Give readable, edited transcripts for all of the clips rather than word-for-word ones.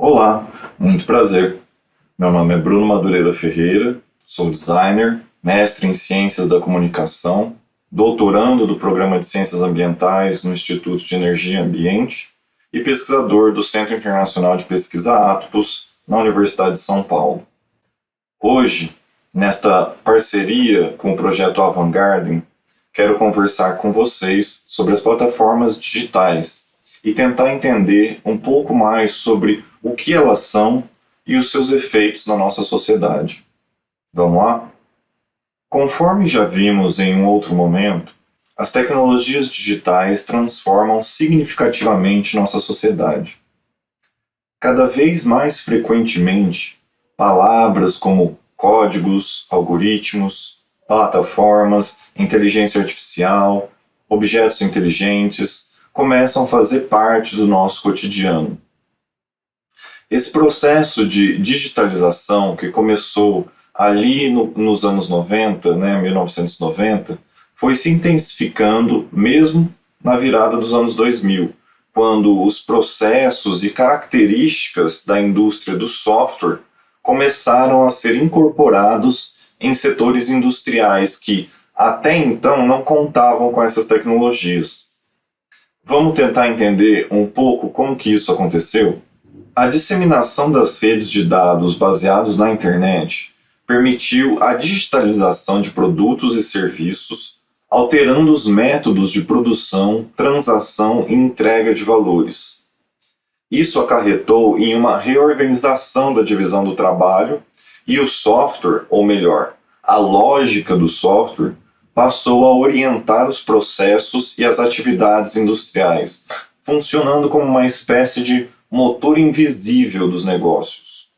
Olá, muito prazer. Meu nome é Bruno Madureira Ferreira, sou designer, mestre em Ciências da Comunicação, doutorando do Programa de Ciências Ambientais no Instituto de Energia e Ambiente e pesquisador do Centro Internacional de Pesquisa Atopos na Universidade de São Paulo. Hoje, nesta parceria com o projeto Avant Garden, quero conversar com vocês sobre as plataformas digitais e tentar entender um pouco mais sobre o que elas são e os seus efeitos na nossa sociedade. Vamos lá? Conforme já vimos em um outro momento, as tecnologias digitais transformam significativamente nossa sociedade. Cada vez mais frequentemente, palavras como códigos, algoritmos, plataformas, inteligência artificial, objetos inteligentes começam a fazer parte do nosso cotidiano. Esse processo de digitalização que começou ali nos anos 90, 1990, foi se intensificando mesmo na virada dos anos 2000, quando os processos e características da indústria do software começaram a ser incorporados em setores industriais que até então não contavam com essas tecnologias. Vamos tentar entender um pouco como que isso aconteceu? A disseminação das redes de dados baseados na internet permitiu a digitalização de produtos e serviços, alterando os métodos de produção, transação e entrega de valores. Isso acarretou em uma reorganização da divisão do trabalho e o software, ou melhor, a lógica do software, passou a orientar os processos e as atividades industriais, funcionando como uma espécie de motor invisível dos negócios.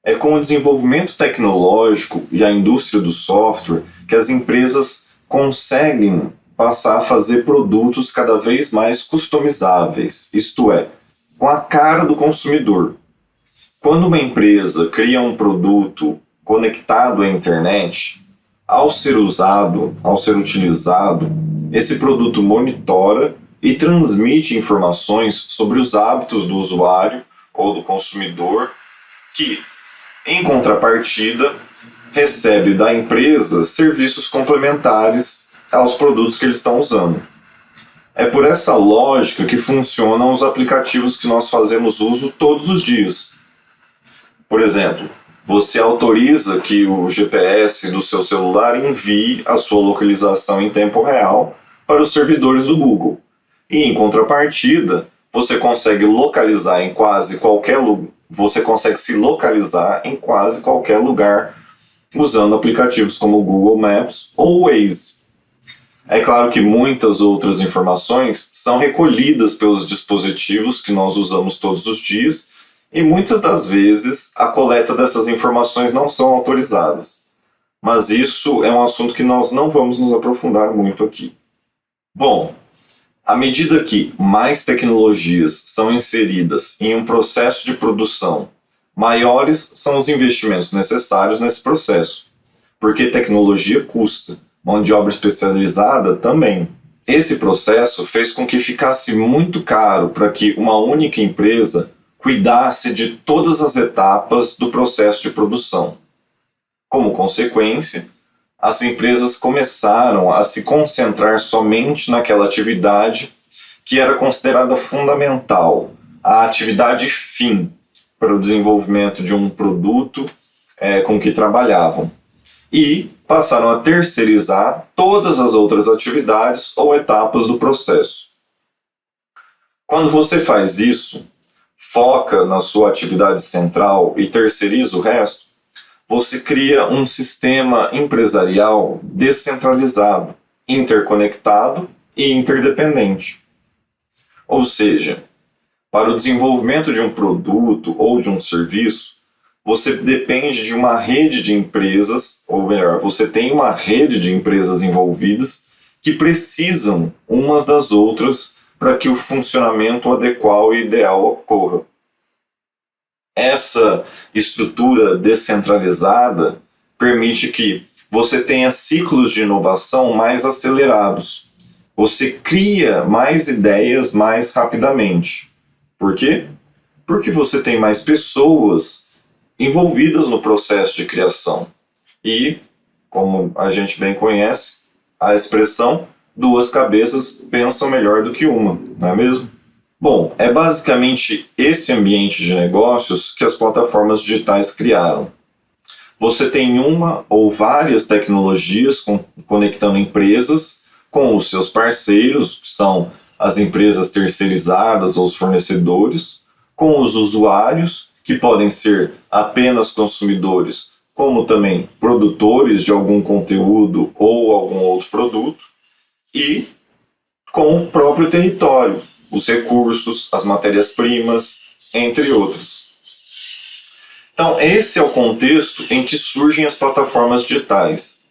É com o desenvolvimento tecnológico e a indústria do software que as empresas conseguem passar a fazer produtos cada vez mais customizáveis, isto é, com a cara do consumidor. Quando uma empresa cria um produto conectado à internet, ao ser usado, ao ser utilizado, esse produto monitora e transmite informações sobre os hábitos do usuário ou do consumidor que, em contrapartida, recebe da empresa serviços complementares aos produtos que eles estão usando. É por essa lógica que funcionam os aplicativos que nós fazemos uso todos os dias. Por exemplo, você autoriza que o GPS do seu celular envie a sua localização em tempo real para os servidores do Google. E, em contrapartida, você consegue localizar em quase qualquer você consegue se localizar em quase qualquer lugar usando aplicativos como o Google Maps ou o Waze. É claro que muitas outras informações são recolhidas pelos dispositivos que nós usamos todos os dias e muitas das vezes a coleta dessas informações não são autorizadas. Mas isso é um assunto que nós não vamos nos aprofundar muito aqui. Bom, à medida que mais tecnologias são inseridas em um processo de produção, maiores são os investimentos necessários nesse processo, porque tecnologia custa, mão de obra especializada também. Esse processo fez com que ficasse muito caro para que uma única empresa cuidasse de todas as etapas do processo de produção. Como consequência, as empresas começaram a se concentrar somente naquela atividade que era considerada fundamental, a atividade fim para o desenvolvimento de um produto com que trabalhavam, e passaram a terceirizar todas as outras atividades ou etapas do processo. Quando você faz isso, foca na sua atividade central e terceiriza o resto, você cria um sistema empresarial descentralizado, interconectado e interdependente. Ou seja, para o desenvolvimento de um produto ou de um serviço, você depende de uma rede de empresas, ou melhor, você tem uma rede de empresas envolvidas que precisam umas das outras para que o funcionamento adequado e ideal ocorra. Essa estrutura descentralizada permite que você tenha ciclos de inovação mais acelerados. Você cria mais ideias mais rapidamente. Por quê? Porque você tem mais pessoas envolvidas no processo de criação. E, como a gente bem conhece, a expressão duas cabeças pensam melhor do que uma, não é mesmo? Bom, é basicamente esse ambiente de negócios que as plataformas digitais criaram. Você tem uma ou várias tecnologias conectando empresas com os seus parceiros, que são as empresas terceirizadas ou os fornecedores, com os usuários, que podem ser apenas consumidores, como também produtores de algum conteúdo ou algum outro produto, e com o próprio território, os recursos, as matérias-primas, entre outros. Então, esse é o contexto em que surgem as plataformas digitais.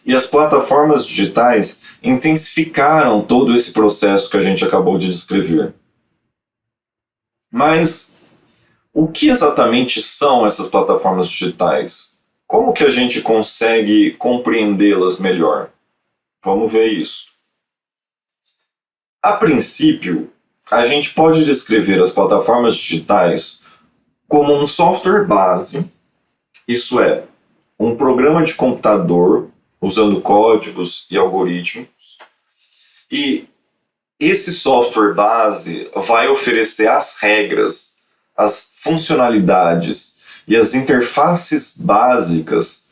E as plataformas digitais intensificaram todo esse processo que a gente acabou de descrever. Mas o que exatamente são essas plataformas digitais? Como que a gente consegue compreendê-las melhor? Vamos ver isso. A princípio, a gente pode descrever as plataformas digitais como um software base, isso é, um programa de computador usando códigos e algoritmos, e esse software base vai oferecer as regras, as funcionalidades e as interfaces básicas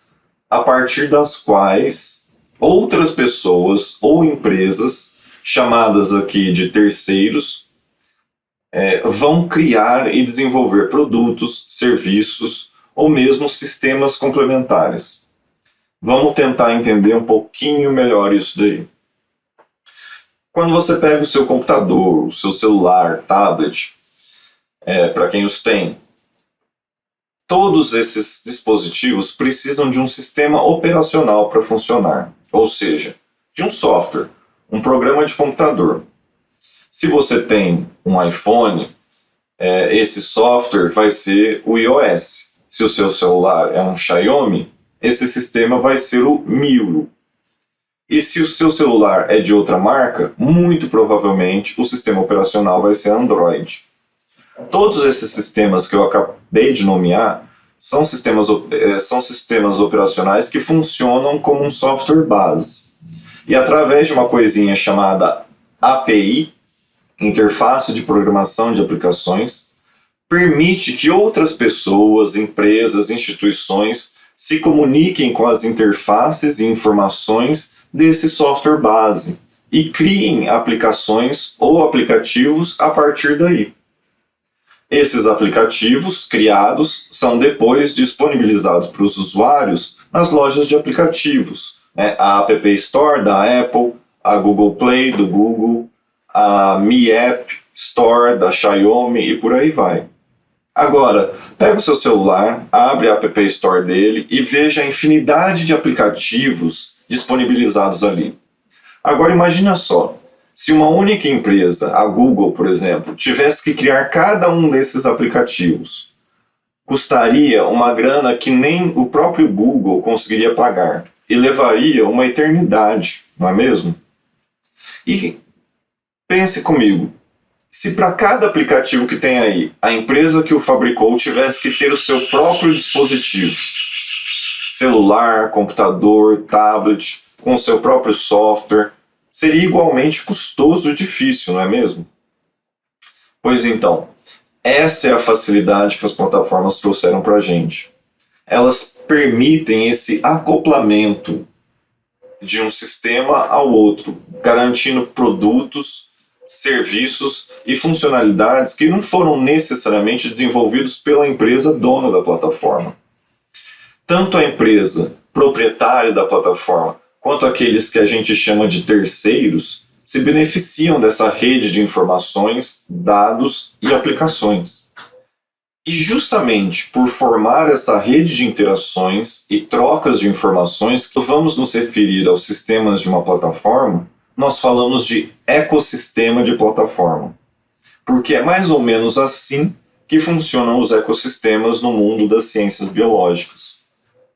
a partir das quais outras pessoas ou empresas, chamadas aqui de terceiros, vão criar e desenvolver produtos, serviços ou mesmo sistemas complementares. Vamos tentar entender um pouquinho melhor isso daí. Quando você pega o seu computador, o seu celular, tablet, para quem os tem, todos esses dispositivos precisam de um sistema operacional para funcionar, ou seja, de um software, um programa de computador. Se você tem um iPhone, esse software vai ser o iOS. Se o seu celular é um Xiaomi, esse sistema vai ser o MIUI. E se o seu celular é de outra marca, muito provavelmente o sistema operacional vai ser Android. Todos esses sistemas que eu acabei de nomear são sistemas operacionais que funcionam como um software base. E através de uma coisinha chamada API, Interface de Programação de Aplicações, permite que outras pessoas, empresas, instituições se comuniquem com as interfaces e informações desse software base e criem aplicações ou aplicativos a partir daí. Esses aplicativos criados são depois disponibilizados para os usuários nas lojas de aplicativos, a App Store da Apple, a Google Play do Google, a Mi App Store da Xiaomi e por aí vai. Agora, pega o seu celular, abre a App Store dele e veja a infinidade de aplicativos disponibilizados ali. Agora imagina só, se uma única empresa, a Google, por exemplo, tivesse que criar cada um desses aplicativos, custaria uma grana que nem o próprio Google conseguiria pagar e levaria uma eternidade, não é mesmo? E pense comigo, se para cada aplicativo que tem aí, a empresa que o fabricou tivesse que ter o seu próprio dispositivo, celular, computador, tablet, com o seu próprio software, seria igualmente custoso e difícil, não é mesmo? Pois então, essa é a facilidade que as plataformas trouxeram para a gente. Elas permitem esse acoplamento de um sistema ao outro, garantindo produtos, serviços e funcionalidades que não foram necessariamente desenvolvidos pela empresa dona da plataforma. Tanto a empresa proprietária da plataforma quanto aqueles que a gente chama de terceiros se beneficiam dessa rede de informações, dados e aplicações. E justamente por formar essa rede de interações e trocas de informações que vamos nos referir aos sistemas de uma plataforma, nós falamos de ecossistema de plataforma. Porque é mais ou menos assim que funcionam os ecossistemas no mundo das ciências biológicas.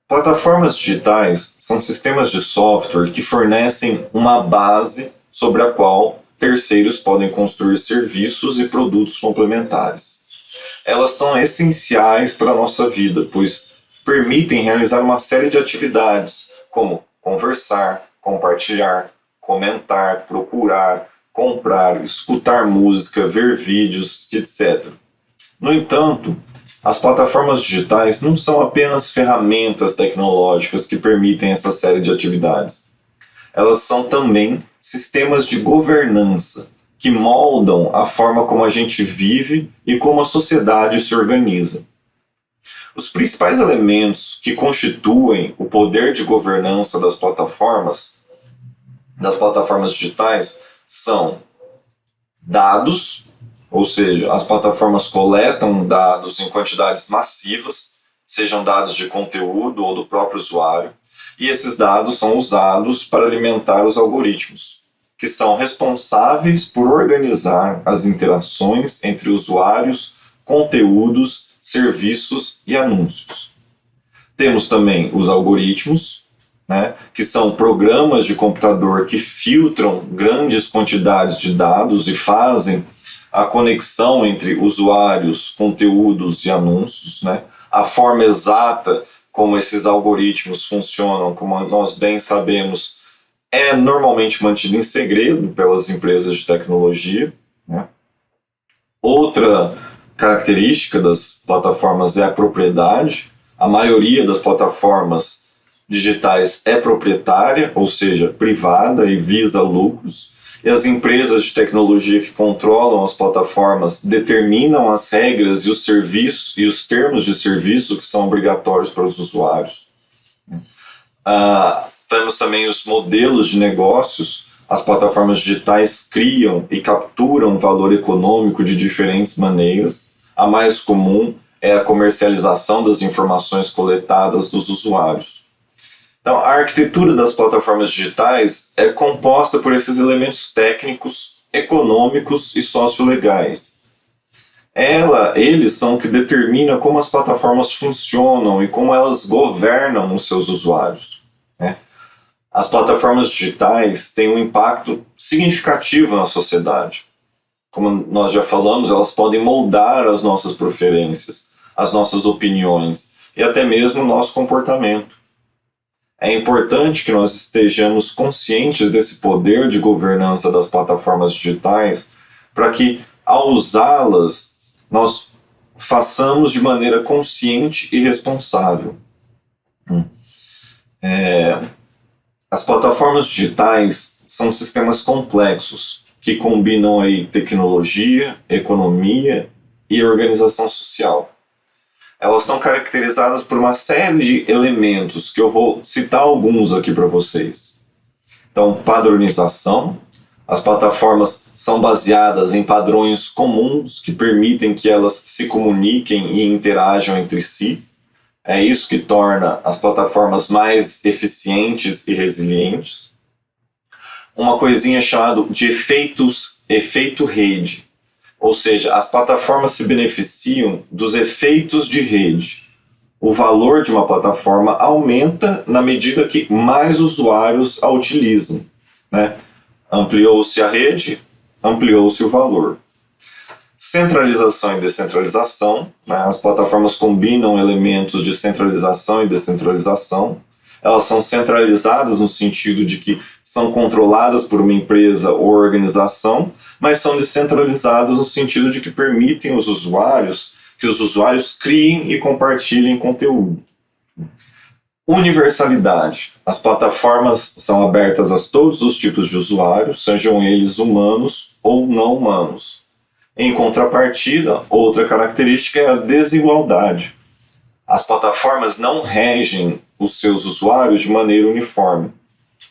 Plataformas digitais são sistemas de software que fornecem uma base sobre a qual terceiros podem construir serviços e produtos complementares. Elas são essenciais para a nossa vida, pois permitem realizar uma série de atividades, como conversar, compartilhar, comentar, procurar, comprar, escutar música, ver vídeos, etc. No entanto, as plataformas digitais não são apenas ferramentas tecnológicas que permitem essa série de atividades. Elas são também sistemas de governança que moldam a forma como a gente vive e como a sociedade se organiza. Os principais elementos que constituem o poder de governança das plataformas digitais são dados, ou seja, as plataformas coletam dados em quantidades massivas, sejam dados de conteúdo ou do próprio usuário, e esses dados são usados para alimentar os algoritmos, que são responsáveis por organizar as interações entre usuários, conteúdos, serviços e anúncios. Temos também os algoritmos, que são programas de computador que filtram grandes quantidades de dados e fazem a conexão entre usuários, conteúdos e anúncios. A forma exata como esses algoritmos funcionam, como nós bem sabemos, é normalmente mantido em segredo pelas empresas de tecnologia. Outra característica das plataformas é a propriedade. A maioria das plataformas digitais é proprietária, ou seja, privada e visa lucros. E as empresas de tecnologia que controlam as plataformas determinam as regras e os serviços e os termos de serviço que são obrigatórios para os usuários. Temos também os modelos de negócios. As plataformas digitais criam e capturam valor econômico de diferentes maneiras. A mais comum é a comercialização das informações coletadas dos usuários. Então, a arquitetura das plataformas digitais é composta por esses elementos técnicos, econômicos e sociolegais. Eles são o que determina como as plataformas funcionam e como elas governam os seus usuários. As plataformas digitais têm um impacto significativo na sociedade. Como nós já falamos, elas podem moldar as nossas preferências, as nossas opiniões e até mesmo o nosso comportamento. É importante que nós estejamos conscientes desse poder de governança das plataformas digitais para que, ao usá-las, nós façamos de maneira consciente e responsável. As plataformas digitais são sistemas complexos que combinam aí tecnologia, economia e organização social. Elas são caracterizadas por uma série de elementos, que eu vou citar alguns aqui para vocês. Então, padronização. As plataformas são baseadas em padrões comuns que permitem que elas se comuniquem e interajam entre si. É isso que torna as plataformas mais eficientes e resilientes. Uma coisinha chamada de efeito rede. Ou seja, as plataformas se beneficiam dos efeitos de rede. O valor de uma plataforma aumenta na medida que mais usuários a utilizam. Ampliou-se a rede, ampliou-se o valor. Centralização e descentralização. As plataformas combinam elementos de centralização e descentralização. Elas são centralizadas no sentido de que são controladas por uma empresa ou organização, mas são descentralizadas no sentido de que permitem que os usuários criem e compartilhem conteúdo. Universalidade. As plataformas são abertas a todos os tipos de usuários, sejam eles humanos ou não humanos. Em contrapartida, outra característica é a desigualdade. As plataformas não regem os seus usuários de maneira uniforme.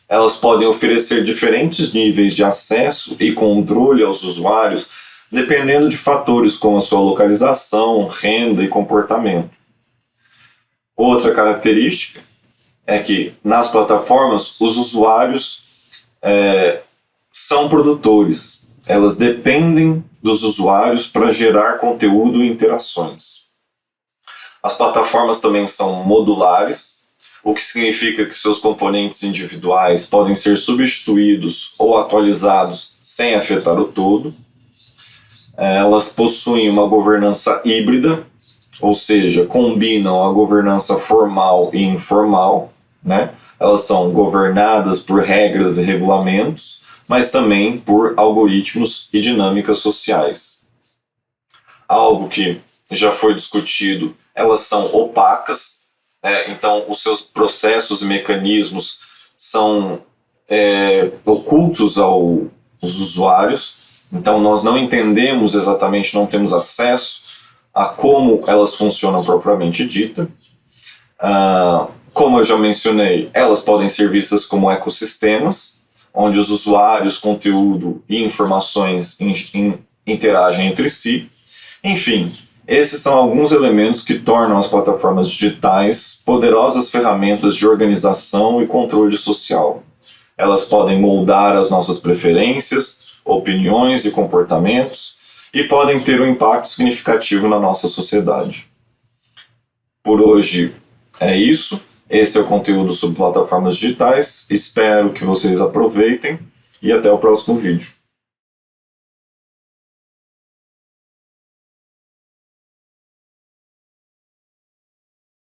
Elas podem oferecer diferentes níveis de acesso e controle aos usuários, dependendo de fatores como a sua localização, renda e comportamento. Outra característica é que, nas plataformas, os usuários são produtores. Elas dependem dos usuários para gerar conteúdo e interações. As plataformas também são modulares, o que significa que seus componentes individuais podem ser substituídos ou atualizados sem afetar o todo. Elas possuem uma governança híbrida, ou seja, combinam a governança formal e informal, né? Elas são governadas por regras e regulamentos, mas também por algoritmos e dinâmicas sociais. Algo que já foi discutido, elas são opacas, então os seus processos e mecanismos são ocultos aos usuários, então nós não entendemos exatamente, não temos acesso a como elas funcionam propriamente dita. Como eu já mencionei, elas podem ser vistas como ecossistemas, onde os usuários, conteúdo e informações interagem entre si. Enfim, esses são alguns elementos que tornam as plataformas digitais poderosas ferramentas de organização e controle social. Elas podem moldar as nossas preferências, opiniões e comportamentos e podem ter um impacto significativo na nossa sociedade. Por hoje é isso. Esse é o conteúdo sobre plataformas digitais. Espero que vocês aproveitem e até o próximo vídeo.